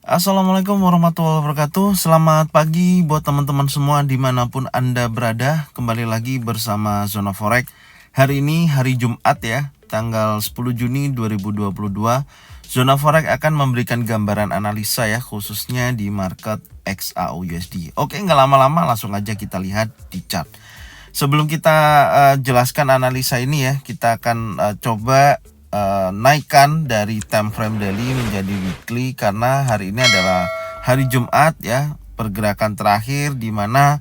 Assalamualaikum warahmatullahi wabarakatuh. Selamat pagi buat teman-teman semua dimanapun Anda berada. Kembali lagi bersama Zona Forex. Hari ini hari Jumat ya, tanggal 10 Juni 2022. Zona Forex akan memberikan gambaran analisa ya, khususnya di market XAUUSD. Oke, nggak lama-lama langsung aja kita lihat di chart. Sebelum kita jelaskan analisa ini ya, kita akan coba naikkan dari time frame daily menjadi weekly, karena hari ini adalah hari Jumat ya, pergerakan terakhir di mana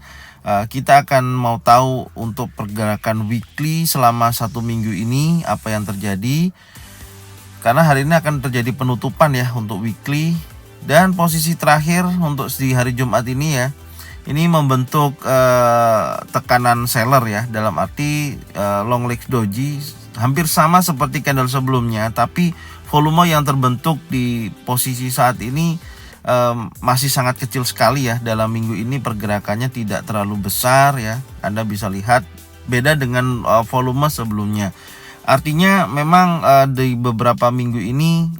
kita akan mau tahu untuk pergerakan weekly selama satu minggu ini apa yang terjadi, karena hari ini akan terjadi penutupan ya untuk weekly. Dan posisi terakhir untuk di hari Jumat ini ya, ini membentuk tekanan seller ya, dalam arti long leg doji hampir sama seperti candle sebelumnya, tapi volume yang terbentuk di posisi saat ini masih sangat kecil sekali ya. Dalam minggu ini pergerakannya tidak terlalu besar ya, Anda bisa lihat beda dengan volume sebelumnya. Artinya memang di beberapa minggu ini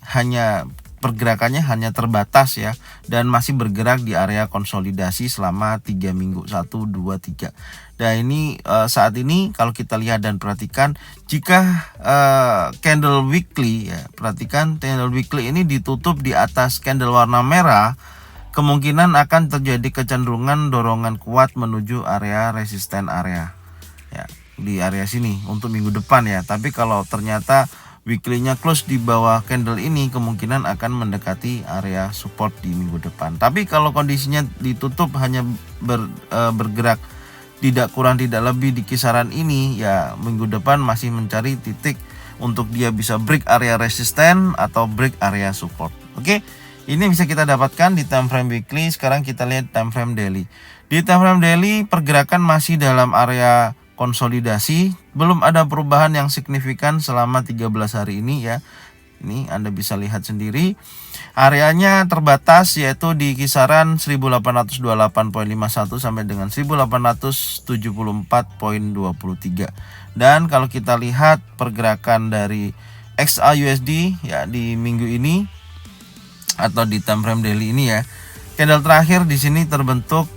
pergerakannya hanya terbatas ya, dan masih bergerak di area konsolidasi selama 3 minggu, 1, 2, 3. Dan ini saat ini kalau kita lihat dan perhatikan, jika candle weekly ya, perhatikan candle weekly ini ditutup di atas candle warna merah, kemungkinan akan terjadi kecenderungan dorongan kuat menuju area resisten area ya, di area sini untuk minggu depan ya. Tapi kalau ternyata weekly-nya close di bawah candle ini, kemungkinan akan mendekati area support di minggu depan. Tapi kalau kondisinya ditutup hanya bergerak tidak kurang tidak lebih di kisaran ini ya, minggu depan masih mencari titik untuk dia bisa break area resisten atau break area support. Oke, ini bisa kita dapatkan di time frame weekly. Sekarang kita lihat time frame daily. Di time frame daily pergerakan masih dalam area konsolidasi, belum ada perubahan yang signifikan selama 13 hari ini ya. Ini Anda bisa lihat sendiri, areanya terbatas yaitu di kisaran 1828.51 sampai dengan 1874.23. Dan kalau kita lihat pergerakan dari XAUUSD ya di minggu ini atau di time frame daily ini ya, candle terakhir di sini terbentuk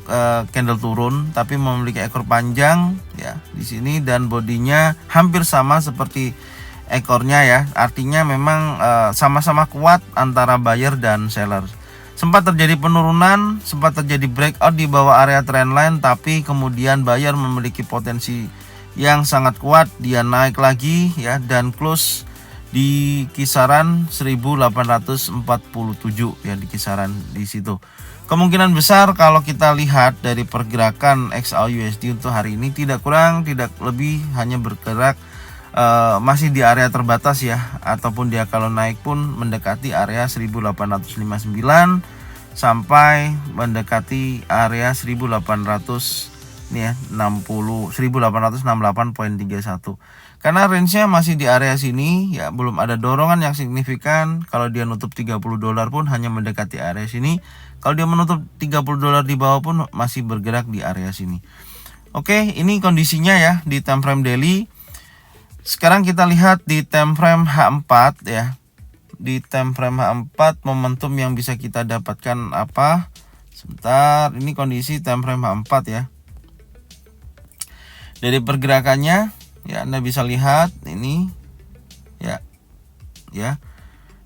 candle turun tapi memiliki ekor panjang ya di sini, dan bodinya hampir sama seperti ekornya ya. Artinya memang sama-sama kuat antara buyer dan seller. Sempat terjadi penurunan, sempat terjadi breakout di bawah area trendline, tapi kemudian buyer memiliki potensi yang sangat kuat, dia naik lagi ya dan close di kisaran 1847 ya, di kisaran di situ. Kemungkinan besar kalau kita lihat dari pergerakan XAUUSD untuk hari ini tidak kurang tidak lebih hanya bergerak masih di area terbatas ya, ataupun dia kalau naik pun mendekati area 1859 sampai mendekati area 1800 nih ya, 1868.31. Karena range-nya masih di area sini ya, belum ada dorongan yang signifikan. Kalau dia nutup $30 pun hanya mendekati area sini. Kalau dia menutup $30 di bawah pun masih bergerak di area sini. Oke, ini kondisinya ya di time frame daily. Sekarang kita lihat di time frame H4 ya. Di time frame H4 momentum yang bisa kita dapatkan apa? Sebentar, ini kondisi time frame H4 ya. Dari pergerakannya ya, Anda bisa lihat ini ya.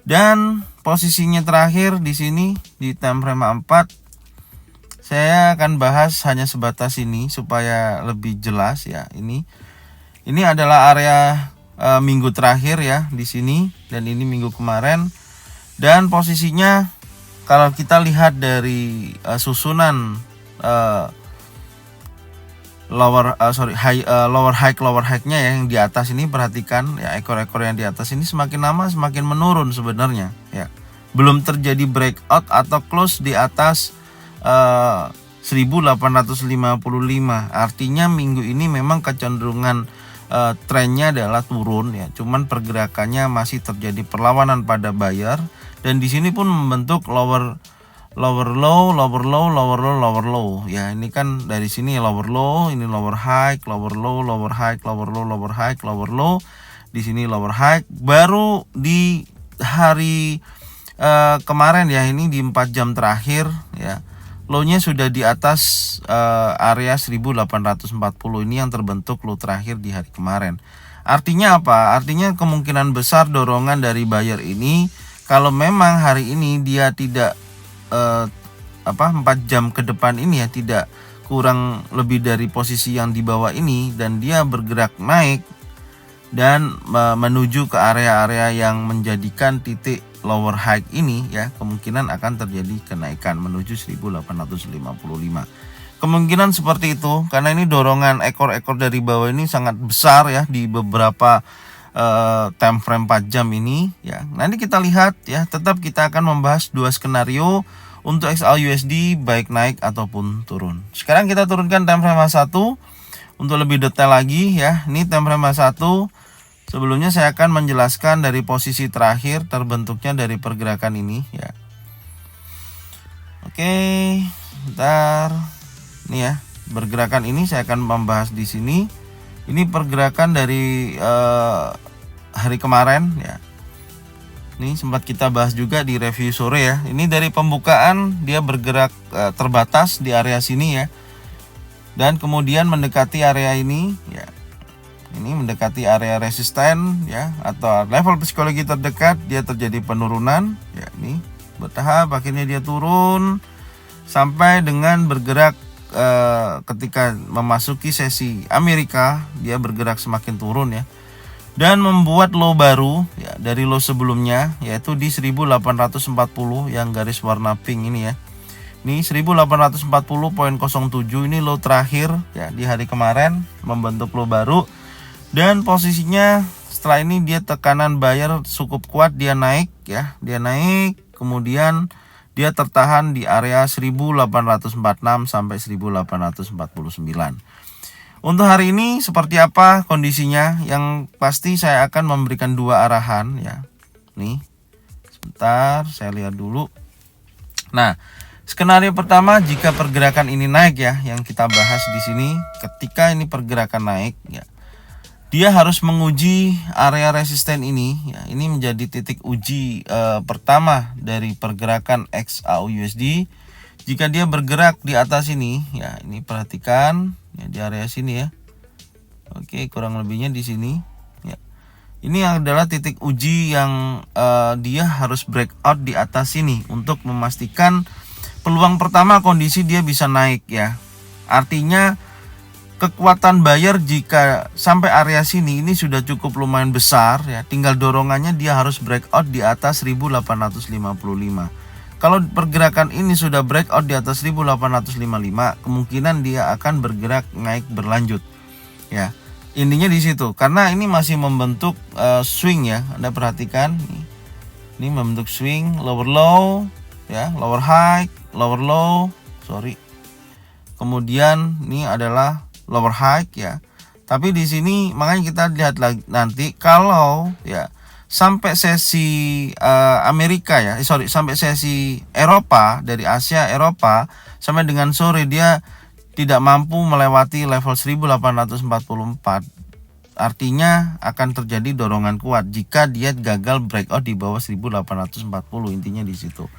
Dan posisinya terakhir di sini di time frame 4. Saya akan bahas hanya sebatas ini supaya lebih jelas ya. Ini adalah area minggu terakhir ya di sini, dan ini minggu kemarin. Dan posisinya kalau kita lihat dari susunan lower high-nya ya, yang di atas ini, perhatikan ya, ekor-ekor yang di atas ini semakin lama semakin menurun sebenarnya ya. Belum terjadi breakout atau close di atas 1855. Artinya minggu ini memang kecenderungan trennya adalah turun ya. Cuman pergerakannya masih terjadi perlawanan pada buyer, dan di sini pun membentuk lower low ya. Ini kan dari sini lower low, ini lower high, lower low, lower high, lower low, lower high, lower low. Di sini lower high. Baru di hari kemarin ya, ini di 4 jam terakhir ya, low-nya sudah di atas area 1840. Ini yang terbentuk low terakhir di hari kemarin. Artinya apa? Artinya kemungkinan besar dorongan dari buyer ini, kalau memang hari ini dia tidak 4 jam ke depan ini ya, tidak kurang lebih dari posisi yang di bawah ini, dan dia bergerak naik dan menuju ke area-area yang menjadikan titik lower high ini ya, kemungkinan akan terjadi kenaikan menuju 1855. Kemungkinan seperti itu karena ini dorongan ekor-ekor dari bawah ini sangat besar ya di beberapa time frame 4 jam ini ya. Nanti kita lihat ya, tetap kita akan membahas dua skenario untuk XAUUSD baik naik ataupun turun. Sekarang kita turunkan time frame H1 untuk lebih detail lagi ya. Ini time frame H1. Sebelumnya saya akan menjelaskan dari posisi terakhir terbentuknya dari pergerakan ini ya. Oke, bentar. Nih ya, pergerakan ini saya akan membahas di sini. Ini pergerakan dari hari kemarin ya. Ini sempat kita bahas juga di review sore ya. Ini dari pembukaan dia bergerak terbatas di area sini ya. Dan kemudian mendekati area ini ya. Ini mendekati area resisten ya, atau level psikologi terdekat, dia terjadi penurunan ya. Ini bertahap akhirnya dia turun sampai dengan bergerak ketika memasuki sesi Amerika, dia bergerak semakin turun ya, dan membuat low baru ya dari low sebelumnya, yaitu di 1840 yang garis warna pink ini ya. Ini 1840.07, ini low terakhir ya di hari kemarin, membentuk low baru. Dan posisinya setelah ini dia tekanan buyer cukup kuat, dia naik ya, dia naik, kemudian dia tertahan di area 1846 sampai 1849. Untuk hari ini seperti apa kondisinya? Yang pasti saya akan memberikan dua arahan ya. Nih, sebentar saya lihat dulu. Nah, skenario pertama, jika pergerakan ini naik ya, yang kita bahas di sini, ketika ini pergerakan naik ya, dia harus menguji area resisten ini ya. Ini menjadi titik uji pertama dari pergerakan XAUUSD. Jika dia bergerak di atas ini ya, ini perhatikan ya, di area sini ya. Oke, kurang lebihnya di sini ya. Ini adalah titik uji yang dia harus breakout di atas sini untuk memastikan peluang pertama kondisi dia bisa naik ya. Artinya kekuatan buyer jika sampai area sini ini sudah cukup lumayan besar ya, tinggal dorongannya dia harus breakout di atas 1855. Kalau pergerakan ini sudah breakout di atas 1855, kemungkinan dia akan bergerak naik berlanjut ya. Intinya di situ, karena ini masih membentuk swing ya. Anda perhatikan ini membentuk swing, lower low ya, lower high, lower low, kemudian ini adalah lower high ya. Tapi di sini makanya kita lihat lagi nanti kalau ya sampai sesi Amerika ya, sampai sesi Eropa, dari Asia Eropa sampai dengan sore dia tidak mampu melewati level 1844. Artinya akan terjadi dorongan kuat jika dia gagal breakout di bawah 1840, intinya di situ.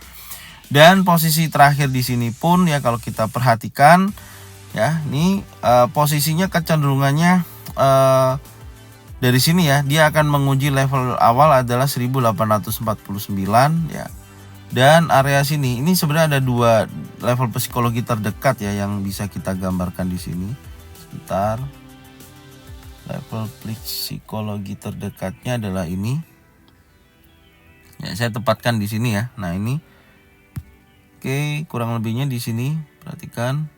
Dan posisi terakhir di sini pun ya, kalau kita perhatikan ya, ini posisinya kecenderungannya dari sini ya, dia akan menguji level awal adalah 1849 ya. Dan area sini ini sebenarnya ada dua level psikologi terdekat ya yang bisa kita gambarkan di sini. Sebentar. Level psikologi terdekatnya adalah ini. Ya, saya tempatkan di sini ya. Nah, ini. Oke, kurang lebihnya di sini. Perhatikan.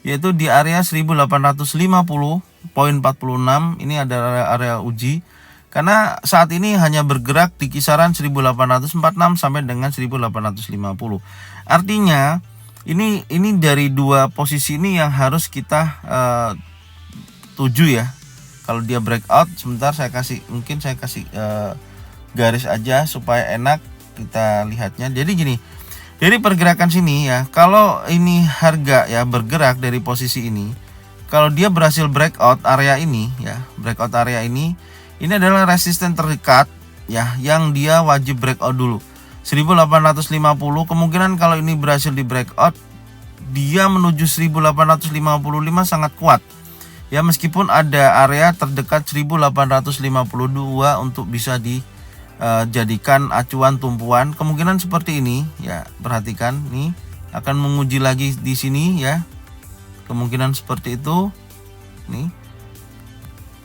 Yaitu di area 1850.46. Ini ada area uji. Karena saat ini hanya bergerak di kisaran 1846 sampai dengan 1850. Artinya ini dari dua posisi ini yang harus kita tuju ya. Kalau dia breakout, sebentar saya kasih garis aja supaya enak kita lihatnya. Jadi gini, dari pergerakan sini ya, kalau ini harga ya bergerak dari posisi ini, kalau dia berhasil breakout area ini ya, breakout area ini adalah resisten terdekat ya, yang dia wajib breakout dulu. 1850. Kemungkinan kalau ini berhasil di breakout, dia menuju 1855 sangat kuat. Ya, meskipun ada area terdekat 1852 untuk bisa dijadikan acuan tumpuan. Kemungkinan seperti ini ya, perhatikan nih akan menguji lagi di sini ya. Kemungkinan seperti itu. Nih.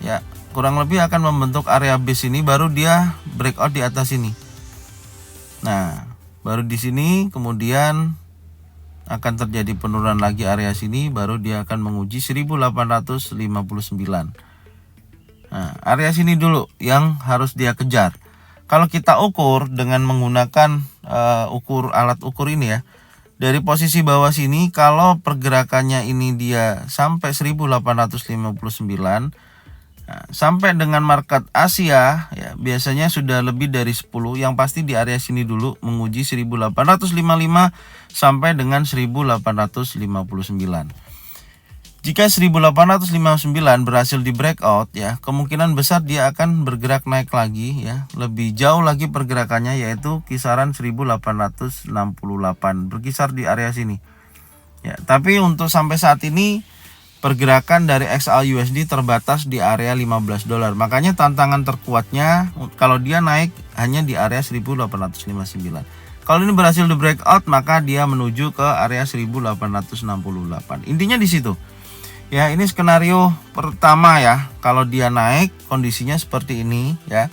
Ya, kurang lebih akan membentuk area base ini, baru dia breakout di atas ini. Nah, baru di sini kemudian akan terjadi penurunan lagi area sini, baru dia akan menguji 1859. Nah, area sini dulu yang harus dia kejar. Kalau kita ukur dengan menggunakan alat ukur ini ya, dari posisi bawah sini, kalau pergerakannya ini dia sampai 1859, nah, sampai dengan market Asia ya, biasanya sudah lebih dari 10. Yang pasti di area sini dulu menguji 1855 sampai dengan 1859. Jika 1859 berhasil di breakout ya, kemungkinan besar dia akan bergerak naik lagi ya, lebih jauh lagi pergerakannya, yaitu kisaran 1868, berkisar di area sini. Ya, tapi untuk sampai saat ini pergerakan dari XAUUSD terbatas di area $15. Makanya tantangan terkuatnya kalau dia naik hanya di area 1859. Kalau ini berhasil di breakout, maka dia menuju ke area 1868. Intinya di situ. Ya, ini skenario pertama ya. Kalau dia naik, kondisinya seperti ini ya.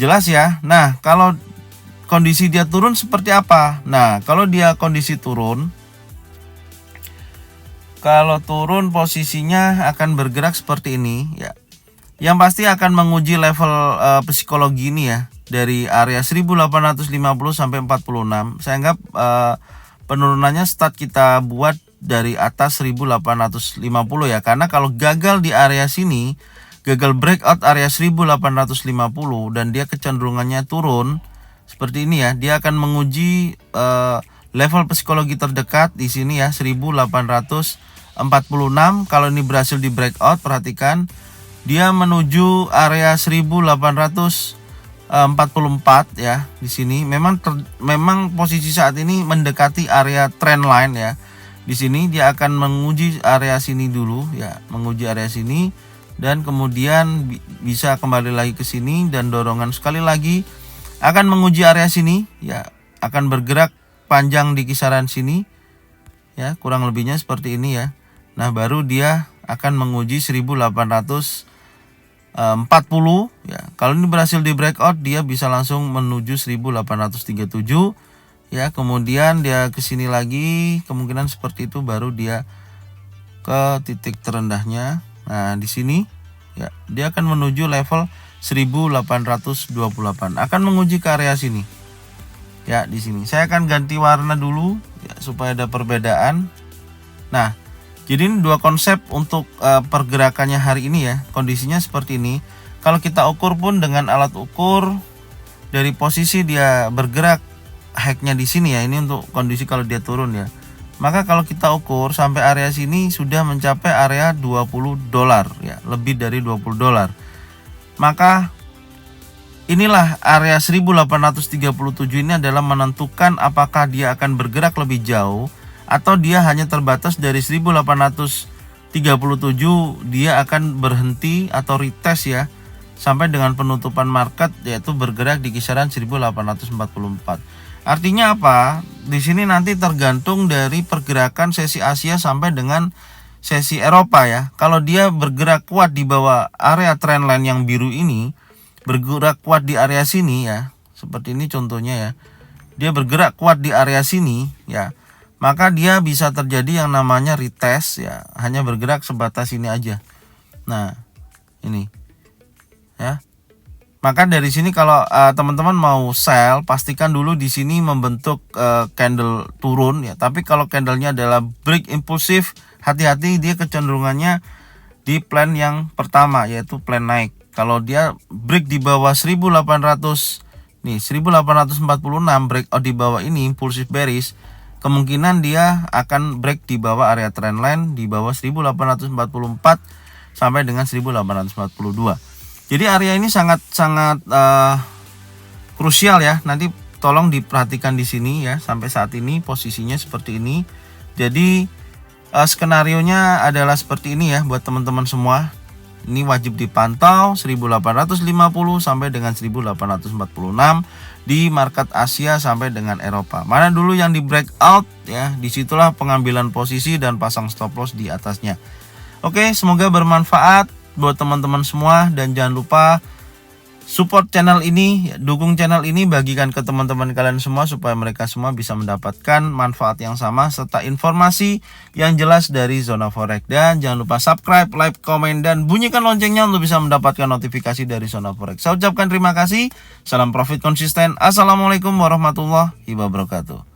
Jelas ya. Nah, kalau kondisi dia turun seperti apa? Nah, kalau dia kondisi turun, kalau turun posisinya akan bergerak seperti ini ya. Yang pasti akan menguji level psikologi ini ya, dari area 1850 sampai 46. Saya anggap penurunannya start kita buat dari atas 1850 ya, karena kalau gagal di area sini, gagal breakout area 1850 dan dia kecenderungannya turun seperti ini ya, dia akan menguji level psikologi terdekat di sini ya, 1846. Kalau ini berhasil di breakout, perhatikan dia menuju area 1844 ya. Di sini memang posisi saat ini mendekati area trend line ya. Di sini dia akan menguji area sini dulu ya, menguji area sini dan kemudian bisa kembali lagi ke sini dan dorongan sekali lagi akan menguji area sini ya, akan bergerak panjang di kisaran sini ya, kurang lebihnya seperti ini ya. Nah, baru dia akan menguji 1840 ya. Kalau ini berhasil di breakout, dia bisa langsung menuju 1837 ya. Kemudian dia ke sini lagi, kemungkinan seperti itu, baru dia ke titik terendahnya. Nah, di sini ya, dia akan menuju level 1828, akan menguji ke area sini ya. Di sini saya akan ganti warna dulu ya, supaya ada perbedaan. Nah, jadi ini dua konsep untuk pergerakannya hari ini ya. Kondisinya seperti ini. Kalau kita ukur pun dengan alat ukur, dari posisi dia bergerak hacknya di sini ya, ini untuk kondisi kalau dia turun ya. Maka kalau kita ukur sampai area sini sudah mencapai area $20 ya, lebih dari $20. Maka inilah area 1837 ini adalah menentukan apakah dia akan bergerak lebih jauh atau dia hanya terbatas dari 1837, dia akan berhenti atau retest ya sampai dengan penutupan market, yaitu bergerak di kisaran 1844. Artinya apa? Di sini nanti tergantung dari pergerakan sesi Asia sampai dengan sesi Eropa ya. Kalau dia bergerak kuat di bawah area trendline yang biru ini, bergerak kuat di area sini ya, seperti ini contohnya ya. Dia bergerak kuat di area sini ya, maka dia bisa terjadi yang namanya retest ya, hanya bergerak sebatas ini aja. Nah, ini ya. Maka dari sini kalau teman-teman mau sell, pastikan dulu di sini membentuk candle turun ya. Tapi kalau candlenya adalah break impulsif, hati-hati, dia kecenderungannya di plan yang pertama, yaitu plan naik. Kalau dia break di bawah 1800 nih, 1846 breakout di bawah ini impulsif bearish, kemungkinan dia akan break di bawah area trendline di bawah 1844 sampai dengan 1842. Jadi area ini sangat krusial ya. Nanti tolong diperhatikan di sini ya, sampai saat ini posisinya seperti ini. Jadi skenarionya adalah seperti ini ya buat teman-teman semua. Ini wajib dipantau 1850 sampai dengan 1846 di market Asia sampai dengan Eropa. Mana dulu yang di breakout ya, disitulah pengambilan posisi dan pasang stop loss di atasnya. Oke, semoga bermanfaat buat teman-teman semua, dan jangan lupa support channel ini, dukung channel ini, bagikan ke teman-teman kalian semua supaya mereka semua bisa mendapatkan manfaat yang sama serta informasi yang jelas dari Zona Forex. Dan jangan lupa subscribe, like, komen, dan bunyikan loncengnya untuk bisa mendapatkan notifikasi dari Zona Forex. Saya ucapkan terima kasih. Salam profit konsisten. Assalamualaikum warahmatullahi wabarakatuh.